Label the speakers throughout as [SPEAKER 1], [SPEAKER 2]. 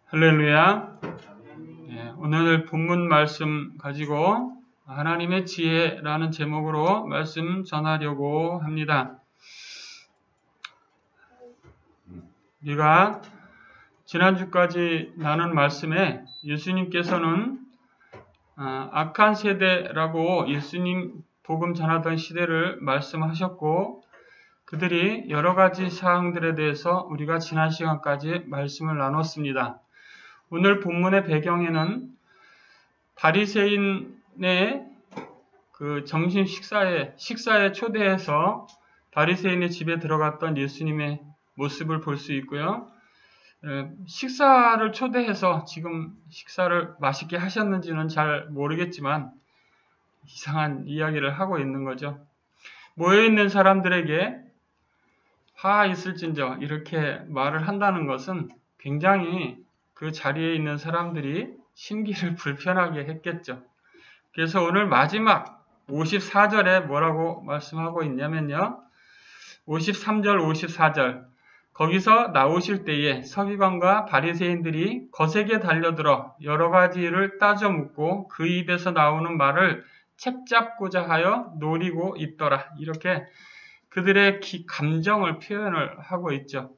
[SPEAKER 1] 할렐루야. 오늘 본문 말씀 가지고 하나님의 지혜라는 제목으로 말씀 전하려고 합니다. 우리가 지난주까지 나눈 말씀에 예수님께서는 악한 세대라고 예수님 복음 전하던 시대를 말씀하셨고, 그들이 여러 가지 사항들에 대해서 우리가 지난 시간까지 말씀을 나눴습니다. 오늘 본문의 배경에는 바리새인의 그 점심 식사에 초대해서 바리새인의 집에 들어갔던 예수님의 모습을 볼 수 있고요. 식사를 초대해서 지금 식사를 맛있게 하셨는지는 잘 모르겠지만 이상한 이야기를 하고 있는 거죠. 모여있는 사람들에게 화 있을진저 이렇게 말을 한다는 것은 굉장히 그 자리에 있는 사람들이 심기를 불편하게 했겠죠. 그래서 오늘 마지막 54절에 뭐라고 말씀하고 있냐면요. 53절, 54절. 거기서 나오실 때에 서기관과 바리새인들이 거세게 달려들어 여러 가지를 따져 묻고 그 입에서 나오는 말을 책잡고자 하여 노리고 있더라. 이렇게 그들의 감정을 표현을 하고 있죠.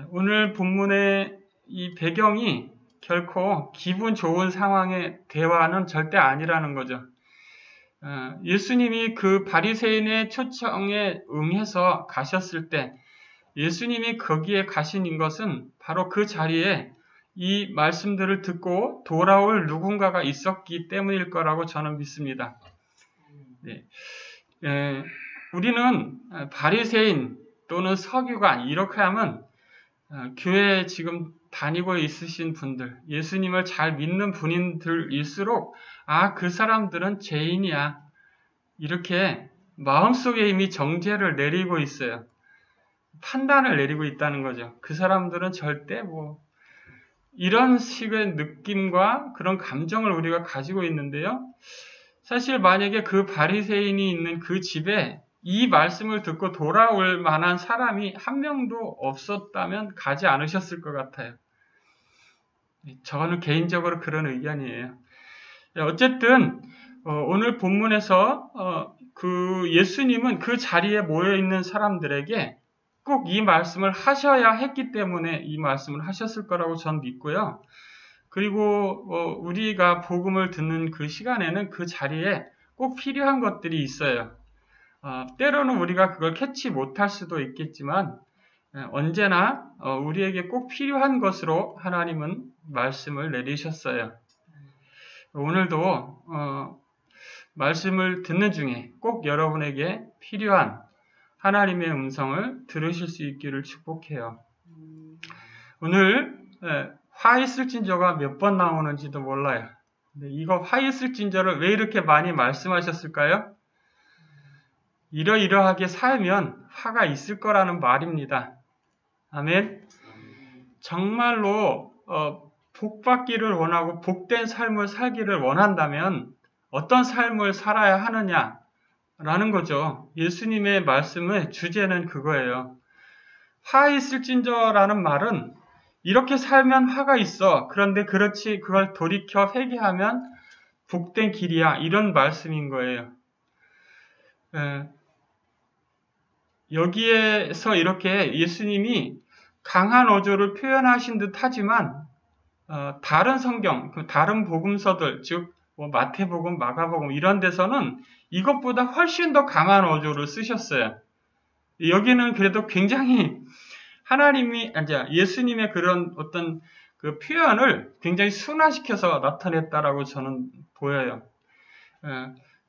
[SPEAKER 1] 오늘 본문의 이 배경이 결코 기분 좋은 상황의 대화는 절대 아니라는 거죠. 예수님이 그 바리새인의 초청에 응해서 가셨을 때 예수님이 거기에 가신 것은 바로 그 자리에 이 말씀들을 듣고 돌아올 누군가가 있었기 때문일 거라고 저는 믿습니다. 네. 우리는 바리새인 또는 서기관 이렇게 하면 교회에 지금 다니고 있으신 분들, 예수님을 잘 믿는 분들일수록 그 사람들은 죄인이야. 이렇게 마음속에 이미 정죄를 내리고 있어요. 판단을 내리고 있다는 거죠. 그 사람들은 절대 이런 식의 느낌과 그런 감정을 우리가 가지고 있는데요. 사실 만약에 그 바리새인이 있는 그 집에 이 말씀을 듣고 돌아올 만한 사람이 한 명도 없었다면 가지 않으셨을 것 같아요. 저는 개인적으로 그런 의견이에요. 어쨌든 오늘 본문에서 그 예수님은 그 자리에 모여있는 사람들에게 꼭 이 말씀을 하셔야 했기 때문에 이 말씀을 하셨을 거라고 저는 믿고요. 그리고 우리가 복음을 듣는 그 시간에는 그 자리에 꼭 필요한 것들이 있어요. 때로는 우리가 그걸 캐치 못할 수도 있겠지만 언제나 우리에게 꼭 필요한 것으로 하나님은 말씀을 내리셨어요. 오늘도 말씀을 듣는 중에 꼭 여러분에게 필요한 하나님의 음성을 들으실 수 있기를 축복해요. 오늘 화 있을진저가 몇 번 나오는지도 몰라요. 근데 이거 화 있을진저를 왜 이렇게 많이 말씀하셨을까요? 이러이러하게 살면 화가 있을 거라는 말입니다. 아멘. 정말로 복받기를 원하고 복된 삶을 살기를 원한다면 어떤 삶을 살아야 하느냐라는 거죠. 예수님의 말씀의 주제는 그거예요. 화 있을진저라는 말은 이렇게 살면 화가 있어. 그런데 그렇지 그걸 돌이켜 회개하면 복된 길이야. 이런 말씀인 거예요. 여기에서 이렇게 예수님이 강한 어조를 표현하신 듯 하지만 다른 성경, 다른 복음서들, 즉 마태복음, 마가복음 이런 데서는 이것보다 훨씬 더 강한 어조를 쓰셨어요. 여기는 그래도 굉장히 예수님의 그런 어떤 그 표현을 굉장히 순화시켜서 나타냈다라고 저는 보여요.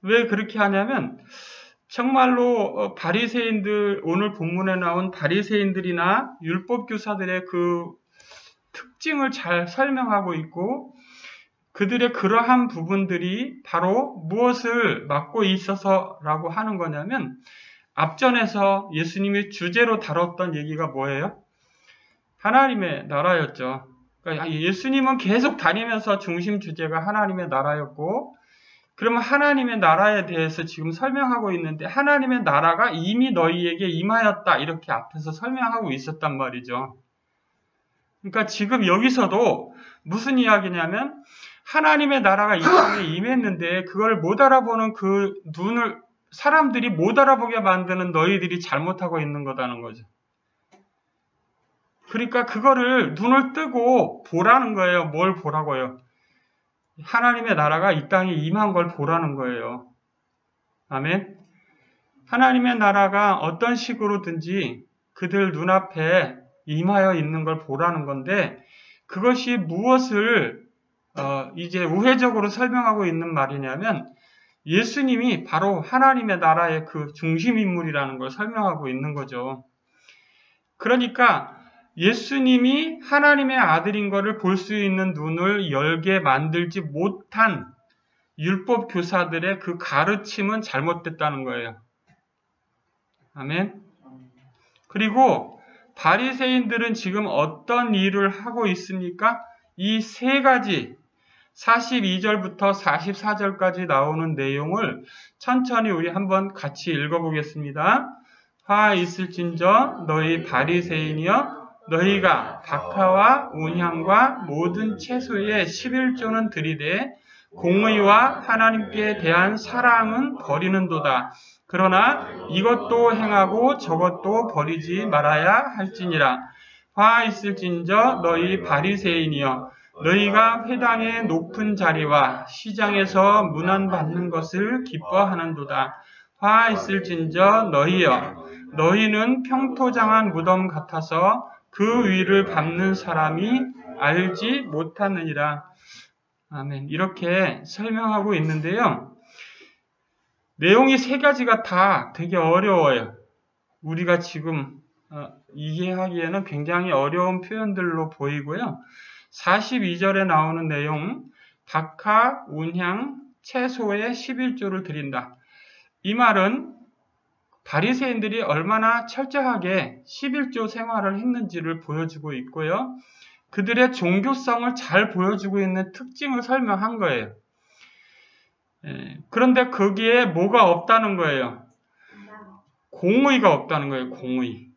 [SPEAKER 1] 왜 그렇게 하냐면 정말로 바리새인들, 오늘 본문에 나온 바리새인들이나 율법교사들의 그 특징을 잘 설명하고 있고 그들의 그러한 부분들이 바로 무엇을 맡고 있어서라고 하는 거냐면 앞전에서 예수님이 주제로 다뤘던 얘기가 뭐예요? 하나님의 나라였죠. 그러니까 예수님은 계속 다니면서 중심 주제가 하나님의 나라였고 그러면 하나님의 나라에 대해서 지금 설명하고 있는데 하나님의 나라가 이미 너희에게 임하였다 이렇게 앞에서 설명하고 있었단 말이죠. 그러니까 지금 여기서도 무슨 이야기냐면 하나님의 나라가 이 땅에 임했는데 그걸 못 알아보는 그 눈을 사람들이 못 알아보게 만드는 너희들이 잘못하고 있는 거다는 거죠. 그러니까 그거를 눈을 뜨고 보라는 거예요. 뭘 보라고요? 하나님의 나라가 이 땅에 임한 걸 보라는 거예요. 아멘. 하나님의 나라가 어떤 식으로든지 그들 눈앞에 임하여 있는 걸 보라는 건데 그것이 무엇을 이제 우회적으로 설명하고 있는 말이냐면 예수님이 바로 하나님의 나라의 그 중심 인물이라는 걸 설명하고 있는 거죠. 그러니까 예수님이 하나님의 아들인 것을 볼 수 있는 눈을 열게 만들지 못한 율법 교사들의 그 가르침은 잘못됐다는 거예요. 아멘. 그리고 바리새인들은 지금 어떤 일을 하고 있습니까? 이 세 가지 42절부터 44절까지 나오는 내용을 천천히 우리 한번 같이 읽어보겠습니다. 화 있을진저 너희 바리새인이여 너희가 박하와 운향과 모든 채소의 11조는 드리되 공의와 하나님께 대한 사랑은 버리는도다. 그러나 이것도 행하고 저것도 버리지 말아야 할지니라. 화 있을진저 너희 바리새인이여 너희가 회당의 높은 자리와 시장에서 문안받는 것을 기뻐하는도다. 화 있을진저 너희여 너희는 평토장한 무덤 같아서 그 위를 밟는 사람이 알지 못하느니라. 아멘. 이렇게 설명하고 있는데요. 내용이 세 가지가 다 되게 어려워요. 우리가 지금 이해하기에는 굉장히 어려운 표현들로 보이고요. 42절에 나오는 내용, 박하, 운향, 채소의 11조를 드린다. 이 말은 바리새인들이 얼마나 철저하게 11조 생활을 했는지를 보여주고 있고요. 그들의 종교성을 잘 보여주고 있는 특징을 설명한 거예요. 그런데 거기에 뭐가 없다는 거예요? 공의가 없다는 거예요. 공의.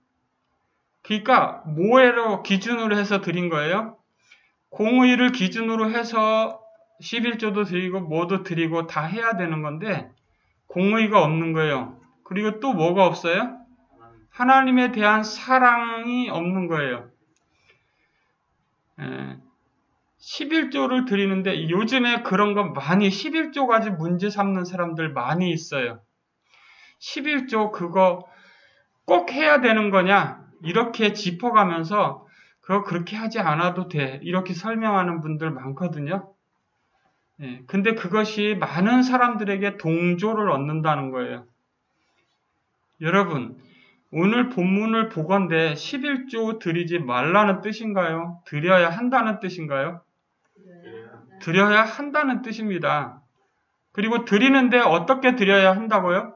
[SPEAKER 1] 그러니까 뭐로 기준으로 해서 드린 거예요? 공의를 기준으로 해서 11조도 드리고 뭐도 드리고 다 해야 되는 건데 공의가 없는 거예요. 그리고 또 뭐가 없어요? 하나님에 대한 사랑이 없는 거예요. 11조를 드리는데 요즘에 그런 거 많이 11조 가지고 문제 삼는 사람들 많이 있어요. 11조 그거 꼭 해야 되는 거냐? 이렇게 짚어가면서 그거 그렇게 하지 않아도 돼. 이렇게 설명하는 분들 많거든요. 근데 그것이 많은 사람들에게 동조를 얻는다는 거예요. 여러분, 오늘 본문을 보건대 11조 드리지 말라는 뜻인가요? 드려야 한다는 뜻인가요? 드려야 한다는 뜻입니다. 그리고 드리는데 어떻게 드려야 한다고요?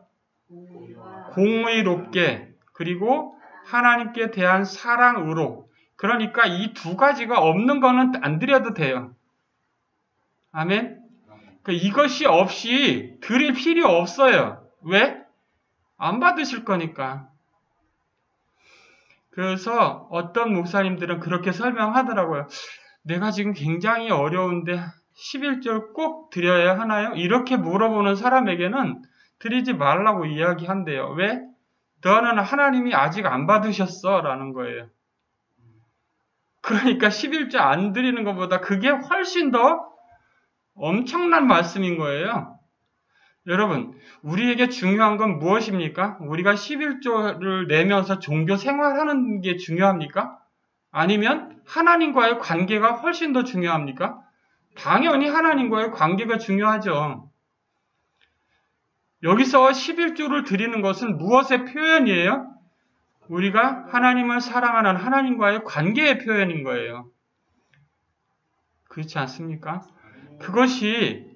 [SPEAKER 1] 공의롭게, 그리고 하나님께 대한 사랑으로. 그러니까 이 두 가지가 없는 거는 안 드려도 돼요. 아멘? 이것이 없이 드릴 필요 없어요. 왜? 안 받으실 거니까. 그래서 어떤 목사님들은 그렇게 설명하더라고요. 내가 지금 굉장히 어려운데 11절 꼭 드려야 하나요? 이렇게 물어보는 사람에게는 드리지 말라고 이야기한대요. 왜? 너는 하나님이 아직 안 받으셨어 라는 거예요. 그러니까 11조 안 드리는 것보다 그게 훨씬 더 엄청난 말씀인 거예요. 여러분, 우리에게 중요한 건 무엇입니까? 우리가 11조를 내면서 종교 생활하는 게 중요합니까? 아니면 하나님과의 관계가 훨씬 더 중요합니까? 당연히 하나님과의 관계가 중요하죠. 여기서 11조를 드리는 것은 무엇의 표현이에요? 우리가 하나님을 사랑하는 하나님과의 관계의 표현인 거예요. 그렇지 않습니까? 그것이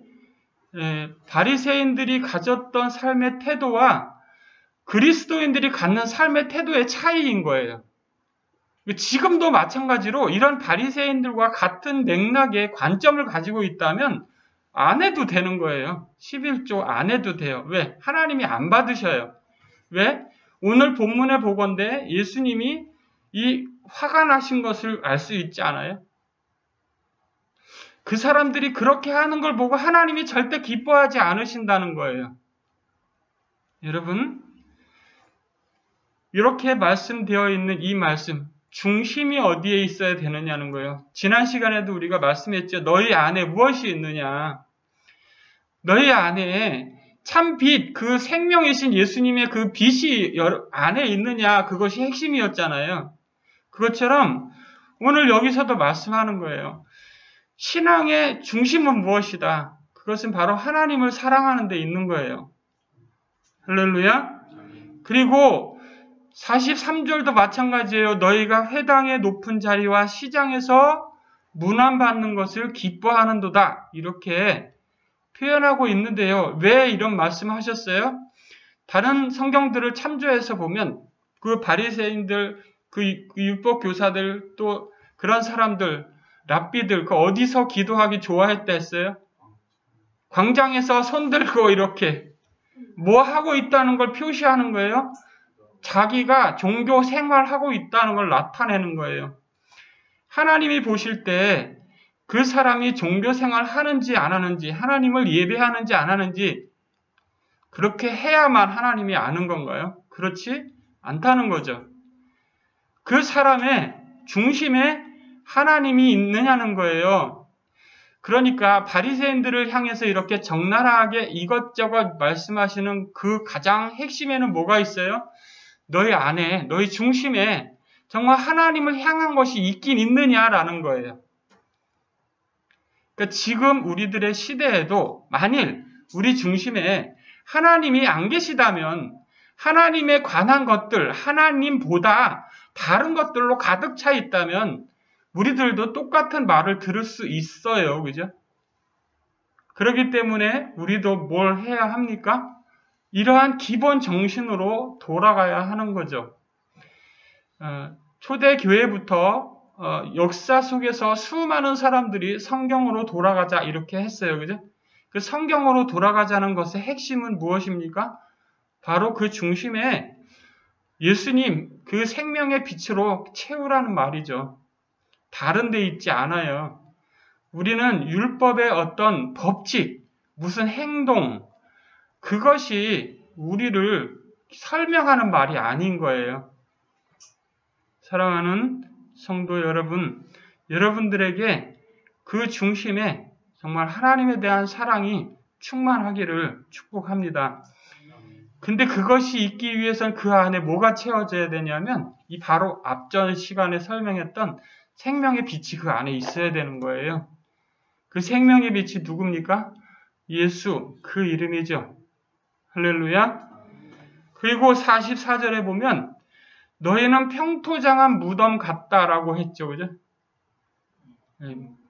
[SPEAKER 1] 바리새인들이 가졌던 삶의 태도와 그리스도인들이 갖는 삶의 태도의 차이인 거예요. 지금도 마찬가지로 이런 바리새인들과 같은 맥락의 관점을 가지고 있다면 안 해도 되는 거예요. 11조 안 해도 돼요. 왜? 하나님이 안 받으셔요. 왜? 오늘 본문에 보건대 예수님이 이 화가 나신 것을 알 수 있지 않아요? 그 사람들이 그렇게 하는 걸 보고 하나님이 절대 기뻐하지 않으신다는 거예요. 여러분, 이렇게 말씀되어 있는 이 말씀, 중심이 어디에 있어야 되느냐는 거예요. 지난 시간에도 우리가 말씀했죠. 너희 안에 무엇이 있느냐? 너희 안에 참 빛, 그 생명이신 예수님의 그 빛이 안에 있느냐? 그것이 핵심이었잖아요. 그것처럼 오늘 여기서도 말씀하는 거예요. 신앙의 중심은 무엇이다? 그것은 바로 하나님을 사랑하는 데 있는 거예요. 할렐루야. 그리고 43절도 마찬가지예요. 너희가 회당의 높은 자리와 시장에서 문안받는 것을 기뻐하는도다. 이렇게 표현하고 있는데요. 왜 이런 말씀하셨어요? 다른 성경들을 참조해서 보면 그 바리새인들, 그 율법 교사들, 또 그런 사람들, 랍비들, 그 어디서 기도하기 좋아했다 했어요? 광장에서 손 들고 이렇게 뭐 하고 있다는 걸 표시하는 거예요. 자기가 종교 생활하고 있다는 걸 나타내는 거예요. 하나님이 보실 때 그 사람이 종교 생활 하는지 안 하는지, 하나님을 예배하는지 안 하는지 그렇게 해야만 하나님이 아는 건가요? 그렇지 않다는 거죠. 그 사람의 중심에 하나님이 있느냐는 거예요. 그러니까 바리새인들을 향해서 이렇게 적나라하게 이것저것 말씀하시는 그 가장 핵심에는 뭐가 있어요? 너희 안에, 너희 중심에 정말 하나님을 향한 것이 있긴 있느냐라는 거예요. 그러니까 지금 우리들의 시대에도 만일 우리 중심에 하나님이 안 계시다면 하나님에 관한 것들, 하나님보다 다른 것들로 가득 차 있다면 우리들도 똑같은 말을 들을 수 있어요. 그죠? 그렇기 때문에 우리도 뭘 해야 합니까? 이러한 기본 정신으로 돌아가야 하는 거죠. 초대 교회부터 역사 속에서 수많은 사람들이 성경으로 돌아가자 이렇게 했어요. 그죠? 그 성경으로 돌아가자는 것의 핵심은 무엇입니까? 바로 그 중심에 예수님, 그 생명의 빛으로 채우라는 말이죠. 다른 데 있지 않아요. 우리는 율법의 어떤 법칙, 무슨 행동, 그것이 우리를 설명하는 말이 아닌 거예요. 사랑하는 성도 여러분, 여러분들에게 그 중심에 정말 하나님에 대한 사랑이 충만하기를 축복합니다. 근데 그것이 있기 위해서는 그 안에 뭐가 채워져야 되냐면 이 바로 앞전 시간에 설명했던 생명의 빛이 그 안에 있어야 되는 거예요. 그 생명의 빛이 누굽니까? 예수, 그 이름이죠. 할렐루야. 그리고 44절에 보면 너희는 평토장한 무덤 같다라고 했죠. 그죠?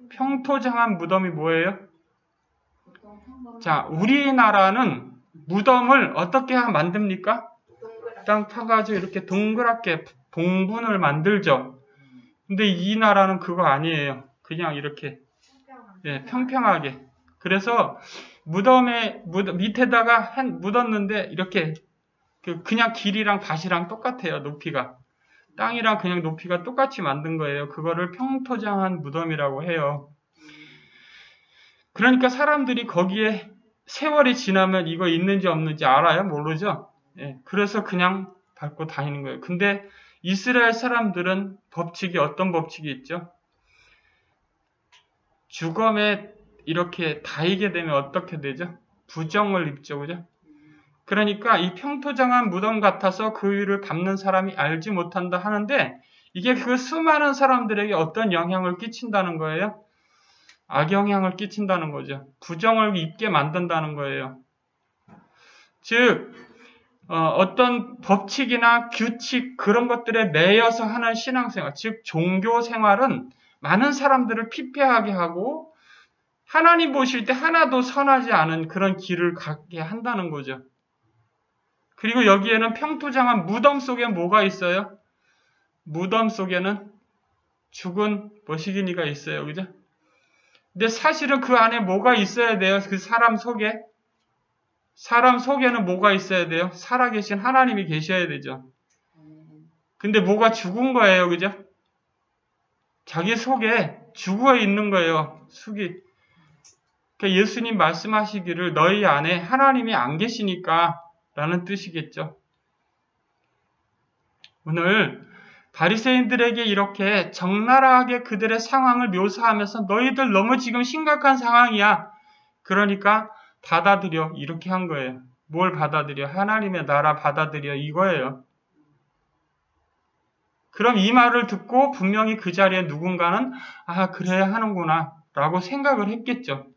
[SPEAKER 1] 평토장한 무덤이 뭐예요? 자, 우리나라는 무덤을 어떻게 만듭니까? 땅 파가지고 이렇게 동그랗게 봉분을 만들죠. 근데 이 나라는 그거 아니에요. 그냥 이렇게 평평하게. 그래서 무덤에 밑에다가 묻었는데 이렇게 그냥 길이랑 밭이랑 똑같아요. 높이가. 땅이랑 그냥 높이가 똑같이 만든 거예요. 그거를 평토장한 무덤이라고 해요. 그러니까 사람들이 거기에 세월이 지나면 이거 있는지 없는지 알아요? 모르죠? 그래서 그냥 밟고 다니는 거예요. 근데 이스라엘 사람들은 법칙이 어떤 법칙이 있죠? 죽음에 이렇게 다이게 되면 어떻게 되죠? 부정을 입죠. 그죠? 그러니까 이 평토장한 무덤 같아서 그 위를 밟는 사람이 알지 못한다 하는데 이게 그 수많은 사람들에게 어떤 영향을 끼친다는 거예요? 악영향을 끼친다는 거죠. 부정을 입게 만든다는 거예요. 즉 어떤 법칙이나 규칙 그런 것들에 매여서 하는 신앙생활, 즉 종교생활은 많은 사람들을 피폐하게 하고 하나님 보실 때 하나도 선하지 않은 그런 길을 가게 한다는 거죠. 그리고 여기에는 평토장한 무덤 속에 뭐가 있어요? 무덤 속에는 죽은 머시기니가 있어요. 그죠? 근데 사실은 그 안에 뭐가 있어야 돼요? 그 사람 속에? 사람 속에는 뭐가 있어야 돼요? 살아계신 하나님이 계셔야 되죠. 근데 뭐가 죽은 거예요. 그죠? 자기 속에 죽어 있는 거예요. 그러니까 예수님 말씀하시기를 너희 안에 하나님이 안 계시니까 라는 뜻이겠죠. 오늘 바리새인들에게 이렇게 적나라하게 그들의 상황을 묘사하면서 너희들 너무 지금 심각한 상황이야. 그러니까 받아들여. 이렇게 한 거예요. 뭘 받아들여? 하나님의 나라 받아들여. 이거예요. 그럼 이 말을 듣고 분명히 그 자리에 누군가는 아, 그래야 하는구나 라고 생각을 했겠죠.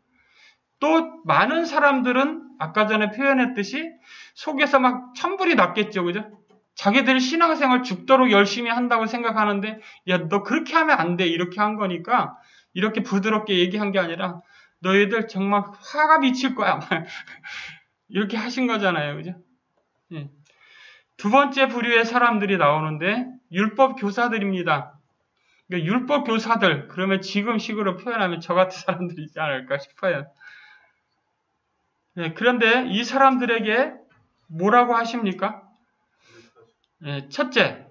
[SPEAKER 1] 또 많은 사람들은 아까 전에 표현했듯이 속에서 막 천불이 났겠죠. 그죠? 자기들 신앙생활 죽도록 열심히 한다고 생각하는데 야, 너 그렇게 하면 안 돼. 이렇게 한 거니까 이렇게 부드럽게 얘기한 게 아니라 너희들 정말 화가 미칠 거야. 이렇게 하신 거잖아요. 그죠? 예. 두 번째 부류의 사람들이 나오는데 율법 교사들입니다. 그러니까 율법 교사들, 그러면 지금 식으로 표현하면 저 같은 사람들이지 않을까 싶어요. 예, 그런데 이 사람들에게 뭐라고 하십니까? 예, 첫째,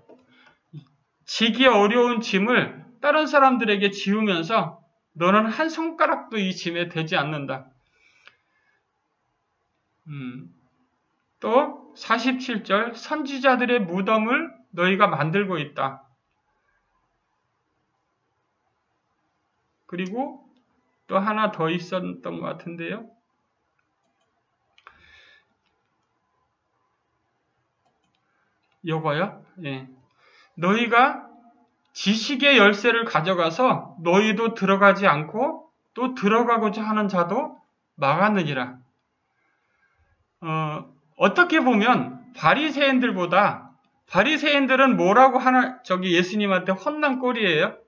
[SPEAKER 1] 지기 어려운 짐을 다른 사람들에게 지우면서 너는 한 손가락도 이 짐에 대지 않는다. 또 47절 선지자들의 무덤을 너희가 만들고 있다. 그리고 또 하나 더 있었던 것 같은데요. 요거요? 예. 너희가 지식의 열쇠를 가져가서 너희도 들어가지 않고 또 들어가고자 하는 자도 막았느니라. 어떻게 보면 바리새인들은 뭐라고 예수님한테 혼난 꼴이에요?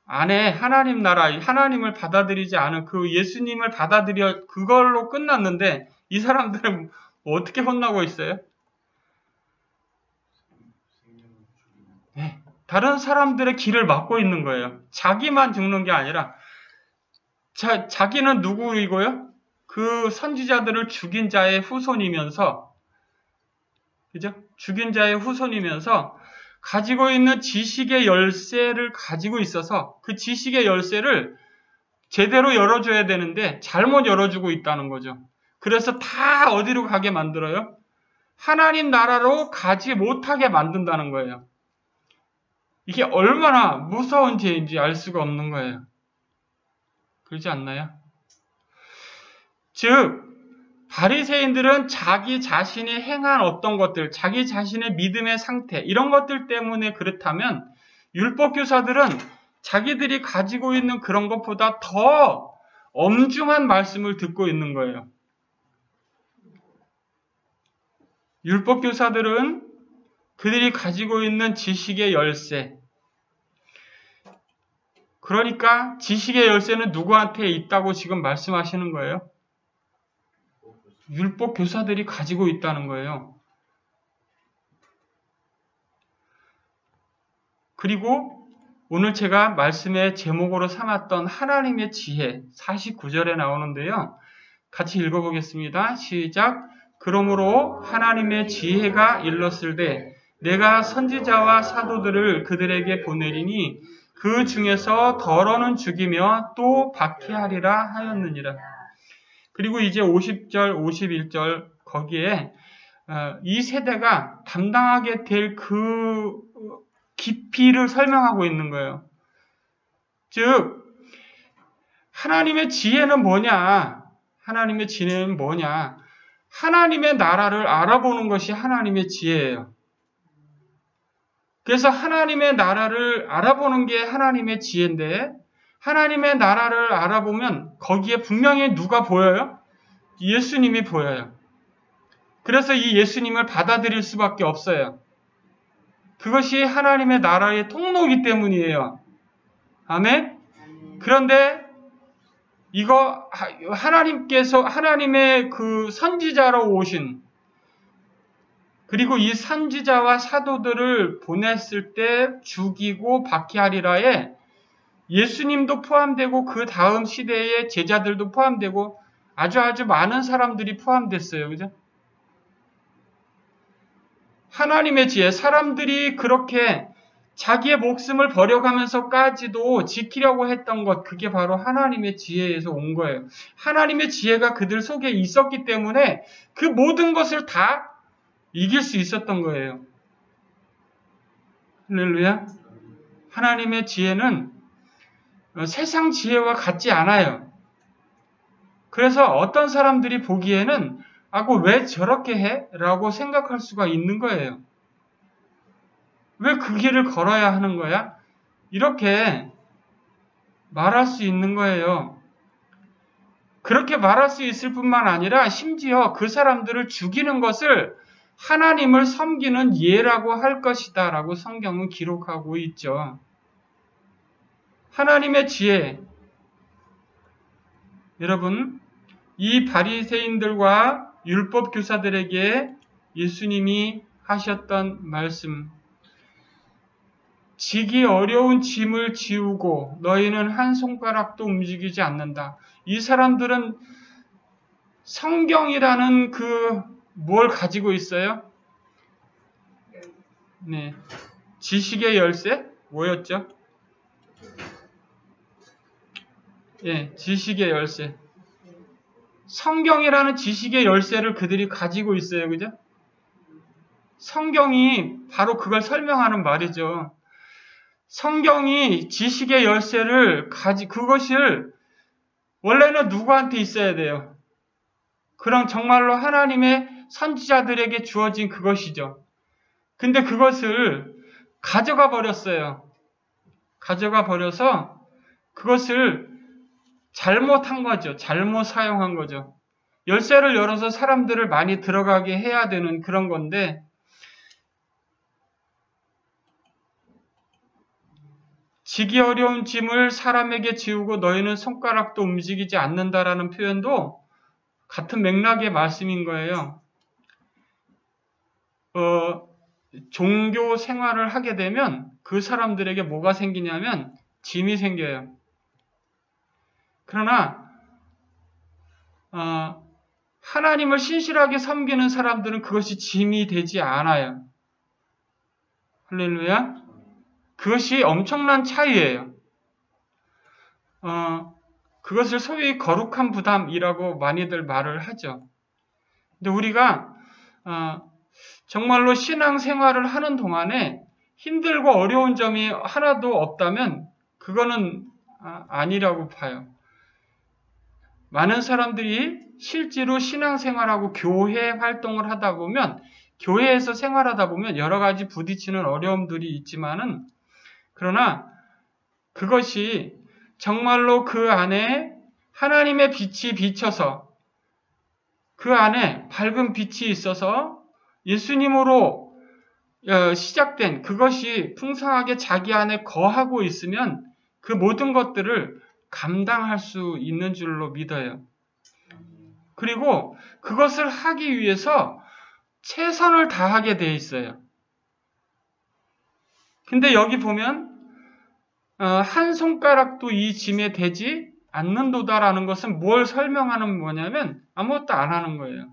[SPEAKER 1] 안에 하나님 나라, 하나님을 받아들이지 않은 그 예수님을 받아들여 그걸로 끝났는데 이 사람들은 어떻게 혼나고 있어요? 네, 다른 사람들의 길을 막고 있는 거예요. 자기만 죽는 게 아니라 자기는 누구이고요? 그 선지자들을 죽인 자의 후손이면서, 그죠? 죽인 자의 후손이면서 가지고 있는 지식의 열쇠를 가지고 있어서 그 지식의 열쇠를 제대로 열어줘야 되는데 잘못 열어주고 있다는 거죠. 그래서 다 어디로 가게 만들어요? 하나님 나라로 가지 못하게 만든다는 거예요. 이게 얼마나 무서운 죄인지 알 수가 없는 거예요. 그렇지 않나요? 즉 바리새인들은 자기 자신이 행한 어떤 것들, 자기 자신의 믿음의 상태 이런 것들 때문에 그렇다면 율법교사들은 자기들이 가지고 있는 그런 것보다 더 엄중한 말씀을 듣고 있는 거예요. 율법교사들은 그들이 가지고 있는 지식의 열쇠, 그러니까 지식의 열쇠는 누구한테 있다고 지금 말씀하시는 거예요? 율법 교사들이 가지고 있다는 거예요. 그리고 오늘 제가 말씀의 제목으로 삼았던 하나님의 지혜 49절에 나오는데요. 같이 읽어보겠습니다. 시작. 그러므로 하나님의 지혜가 일렀을때 내가 선지자와 사도들을 그들에게 보내리니 그 중에서 덜어는 죽이며 또 박해하리라 하였느니라. 그리고 이제 50절, 51절 거기에 이 세대가 담당하게 될 그 깊이를 설명하고 있는 거예요. 즉 하나님의 지혜는 뭐냐? 하나님의 지혜는 뭐냐? 하나님의 나라를 알아보는 것이 하나님의 지혜예요. 그래서 하나님의 나라를 알아보는 게 하나님의 지혜인데 하나님의 나라를 알아보면 거기에 분명히 누가 보여요? 예수님이 보여요. 그래서 이 예수님을 받아들일 수밖에 없어요. 그것이 하나님의 나라의 통로이기 때문이에요. 아멘? 그런데 이거 하나님께서 하나님의 그 선지자로 오신 그리고 이 선지자와 사도들을 보냈을 때 죽이고 박해하리라에 예수님도 포함되고 그 다음 시대의 제자들도 포함되고 아주 많은 사람들이 포함됐어요. 그죠? 하나님의 지혜, 사람들이 그렇게 자기의 목숨을 버려가면서까지도 지키려고 했던 것, 그게 바로 하나님의 지혜에서 온 거예요. 하나님의 지혜가 그들 속에 있었기 때문에 그 모든 것을 다 이길 수 있었던 거예요. 할렐루야. 하나님의 지혜는 세상 지혜와 같지 않아요. 그래서 어떤 사람들이 보기에는 왜 저렇게 해? 라고 생각할 수가 있는 거예요. 왜 그 길을 걸어야 하는 거야? 이렇게 말할 수 있는 거예요. 그렇게 말할 수 있을 뿐만 아니라 심지어 그 사람들을 죽이는 것을 하나님을 섬기는 예라고 할 것이다 라고 성경은 기록하고 있죠. 하나님의 지혜. 여러분, 이 바리새인들과 율법 교사들에게 예수님이 하셨던 말씀, 지기 어려운 짐을 지우고 너희는 한 손가락도 움직이지 않는다. 이 사람들은 성경이라는 뭘 가지고 있어요? 네. 지식의 열쇠? 뭐였죠? 예, 지식의 열쇠. 성경이라는 지식의 열쇠를 그들이 가지고 있어요. 그죠? 성경이 바로 그걸 설명하는 말이죠. 성경이 지식의 열쇠를 그것을 원래는 누구한테 있어야 돼요? 그럼 정말로 하나님의 선지자들에게 주어진 그것이죠. 근데 그것을 가져가 버렸어요. 가져가 버려서 그것을 잘못한 거죠. 잘못 사용한 거죠. 열쇠를 열어서 사람들을 많이 들어가게 해야 되는 그런 건데, 지기 어려운 짐을 사람에게 지우고 너희는 손가락도 움직이지 않는다라는 표현도 같은 맥락의 말씀인 거예요. 종교 생활을 하게 되면 그 사람들에게 뭐가 생기냐면 짐이 생겨요. 그러나 하나님을 신실하게 섬기는 사람들은 그것이 짐이 되지 않아요. 할렐루야. 그것이 엄청난 차이예요. 그것을 소위 거룩한 부담이라고 많이들 말을 하죠. 근데 우리가 정말로 신앙생활을 하는 동안에 힘들고 어려운 점이 하나도 없다면 그거는 아니라고 봐요. 많은 사람들이 실제로 신앙생활하고 교회 활동을 하다 보면, 교회에서 생활하다 보면 여러 가지 부딪히는 어려움들이 있지만은, 그러나 그것이 정말로 그 안에 하나님의 빛이 비쳐서 그 안에 밝은 빛이 있어서 예수님으로 시작된 그것이 풍성하게 자기 안에 거하고 있으면 그 모든 것들을 감당할 수 있는 줄로 믿어요. 그리고 그것을 하기 위해서 최선을 다하게 돼 있어요. 근데 여기 보면 한 손가락도 이 짐에 대지 않는도다라는 것은 뭘 설명하는 뭐냐면 아무것도 안 하는 거예요.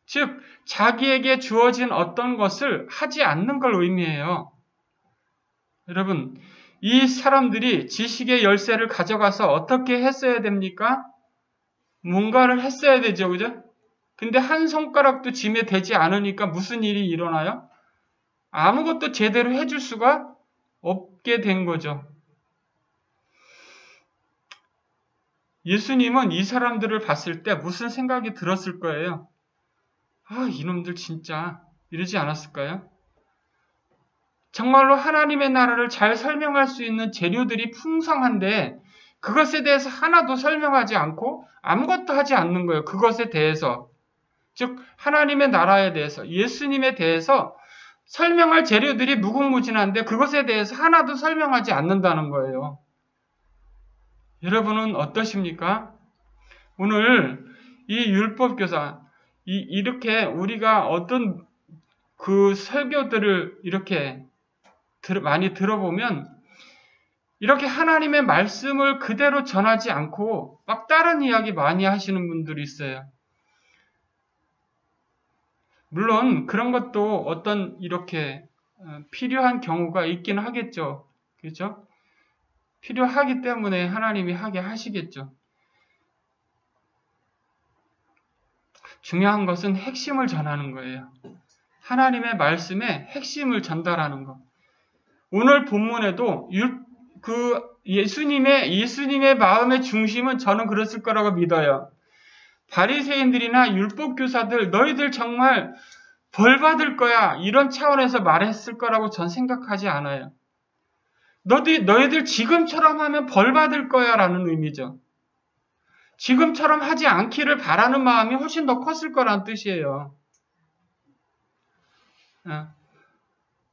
[SPEAKER 1] 즉 자기에게 주어진 어떤 것을 하지 않는 걸 의미해요. 여러분, 이 사람들이 지식의 열쇠를 가져가서 어떻게 했어야 됩니까? 뭔가를 했어야 되죠. 그죠? 근데 한 손가락도 짐에 대지 않으니까 무슨 일이 일어나요? 아무것도 제대로 해줄 수가 없게 된 거죠. 예수님은 이 사람들을 봤을 때 무슨 생각이 들었을 거예요? 이놈들 진짜 이러지 않았을까요? 정말로 하나님의 나라를 잘 설명할 수 있는 재료들이 풍성한데 그것에 대해서 하나도 설명하지 않고 아무것도 하지 않는 거예요. 그것에 대해서. 즉 하나님의 나라에 대해서, 예수님에 대해서 설명할 재료들이 무궁무진한데 그것에 대해서 하나도 설명하지 않는다는 거예요. 여러분은 어떠십니까? 오늘 이 율법교사, 이렇게 우리가 어떤 그 설교들을 이렇게 많이 들어보면 이렇게 하나님의 말씀을 그대로 전하지 않고 막 다른 이야기 많이 하시는 분들이 있어요. 물론 그런 것도 어떤 이렇게 필요한 경우가 있긴 하겠죠. 그렇죠? 필요하기 때문에 하나님이 하게 하시겠죠. 중요한 것은 핵심을 전하는 거예요. 하나님의 말씀의 핵심을 전달하는 것. 오늘 본문에도 예수님의 마음의 중심은 저는 그랬을 거라고 믿어요. 바리새인들이나 율법교사들 너희들 정말 벌 받을 거야 이런 차원에서 말했을 거라고 전 생각하지 않아요. 너희들 지금처럼 하면 벌 받을 거야 라는 의미죠. 지금처럼 하지 않기를 바라는 마음이 훨씬 더 컸을 거란 뜻이에요.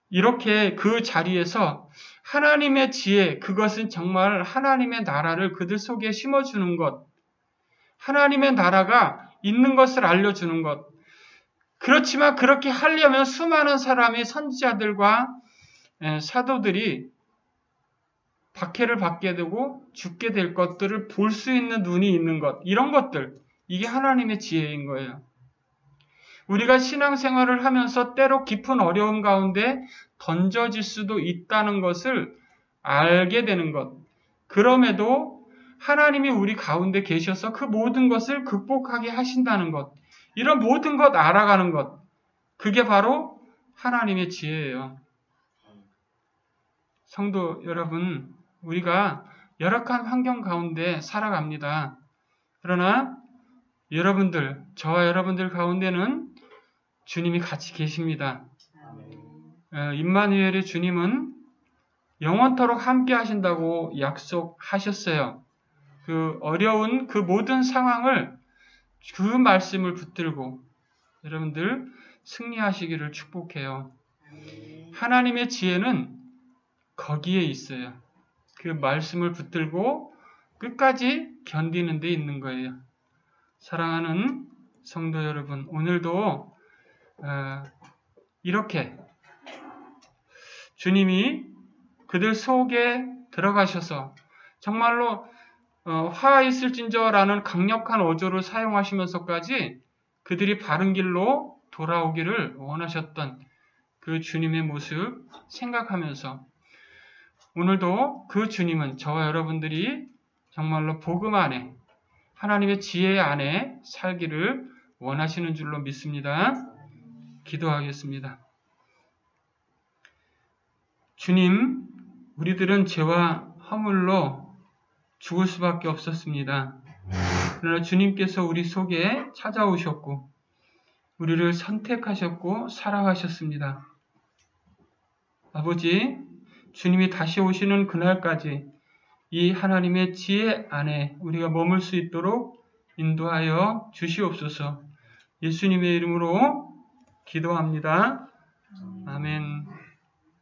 [SPEAKER 1] 이렇게 그 자리에서 하나님의 지혜, 그것은 정말 하나님의 나라를 그들 속에 심어주는 것, 하나님의 나라가 있는 것을 알려주는 것. 그렇지만 그렇게 하려면 수많은 사람이 선지자들과 사도들이 박해를 받게 되고 죽게 될 것들을 볼 수 있는 눈이 있는 것, 이런 것들, 이게 하나님의 지혜인 거예요. 우리가 신앙생활을 하면서 때로 깊은 어려움 가운데 던져질 수도 있다는 것을 알게 되는 것. 그럼에도 하나님이 우리 가운데 계셔서 그 모든 것을 극복하게 하신다는 것. 이런 모든 것 알아가는 것. 그게 바로 하나님의 지혜예요. 성도 여러분, 우리가 열악한 환경 가운데 살아갑니다. 그러나 여러분들, 저와 여러분들 가운데는 주님이 같이 계십니다. 임마누엘의 주님은 영원토록 함께 하신다고 약속하셨어요. 그 어려운 그 모든 상황을 그 말씀을 붙들고 여러분들 승리하시기를 축복해요. 하나님의 지혜는 거기에 있어요. 그 말씀을 붙들고 끝까지 견디는 데 있는 거예요. 사랑하는 성도 여러분, 오늘도 이렇게 주님이 그들 속에 들어가셔서 정말로 화 있을진저라는 강력한 어조를 사용하시면서까지 그들이 바른 길로 돌아오기를 원하셨던 그 주님의 모습 생각하면서 오늘도 그 주님은 저와 여러분들이 정말로 복음 안에 하나님의 지혜 안에 살기를 원하시는 줄로 믿습니다. 기도하겠습니다. 주님, 우리들은 죄와 허물로 죽을 수밖에 없었습니다. 그러나 주님께서 우리 속에 찾아오셨고 우리를 선택하셨고 사랑하셨습니다. 아버지, 주님이 다시 오시는 그날까지 이 하나님의 지혜 안에 우리가 머물 수 있도록 인도하여 주시옵소서. 예수님의 이름으로 기도합니다. 아멘.